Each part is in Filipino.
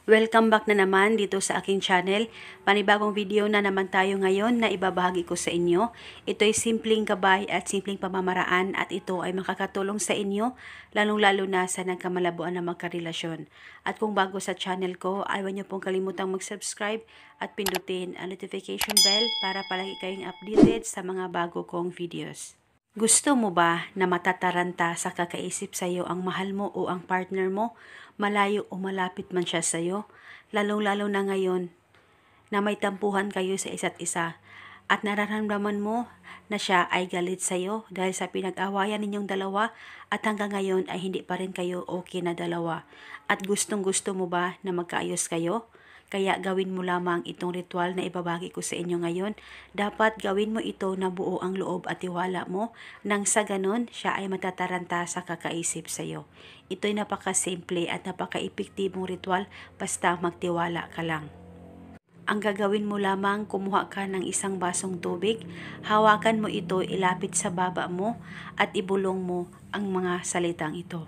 Welcome back na naman dito sa aking channel. Panibagong video na naman tayo ngayon na ibabahagi ko sa inyo. Ito ay simpleng gabay at simpleng pamamaraan at ito ay makakatulong sa inyo lalong-lalo na sa nagkamalabuan na magkarelasyon. At kung bago sa channel ko, ayaw niyo pong kalimutang mag-subscribe at pindutin ang notification bell para palagi kayong updated sa mga bago kong videos. Gusto mo ba na matataranta sa kakaisip sa iyo ang mahal mo o ang partner mo, malayo o malapit man siya sa iyo? Lalong-lalo na ngayon na may tampuhan kayo sa isa't isa at nararamdaman mo na siya ay galit sa iyo dahil sa pinag-awayan ninyong dalawa at hanggang ngayon ay hindi pa rin kayo okay na dalawa. At gustong-gusto mo ba na magkaayos kayo? Kaya gawin mo lamang itong ritual na ibabagi ko sa inyo ngayon. Dapat gawin mo ito na buo ang loob at tiwala mo nang sa ganon siya ay matataranta sa kakaisip sa iyo. Ito'y napakasimple at napaka-epektibong ritual basta magtiwala ka lang. Ang gagawin mo lamang, kumuha ka ng isang basong tubig, hawakan mo ito, ilapit sa baba mo at ibulong mo ang mga salitang ito.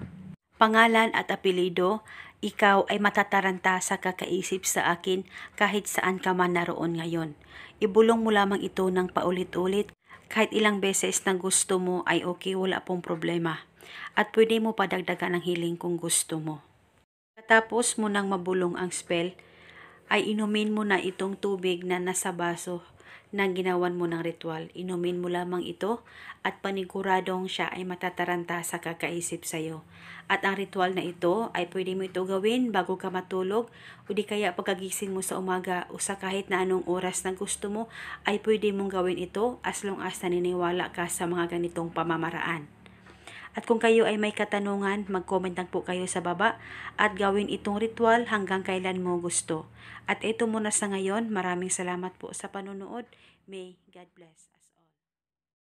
Pangalan at apelido, ikaw ay matataranta sa kakaisip sa akin kahit saan ka man naroon ngayon. Ibulong mo lamang ito ng paulit-ulit, kahit ilang beses na gusto mo ay okay, wala pong problema. At pwede mo padagdagan ng hiling kung gusto mo. Katapos mo nang mabulong ang spell, ay inumin mo na itong tubig na nasa baso na ginawan mo ng ritual. Inumin mo lamang ito at paniguradong siya ay matataranta sa kakaisip sa iyo. At ang ritual na ito ay pwede mo ito gawin bago ka matulog o di kaya pagkagising mo sa umaga o sa kahit na anong oras na gusto mo ay pwede mong gawin ito as long as naniniwala ka sa mga ganitong pamamaraan. At kung kayo ay may katanungan, mag-comment lang po kayo sa baba at gawin itong ritual hanggang kailan mo gusto. At ito muna sa ngayon, maraming salamat po sa panonood. May God bless us.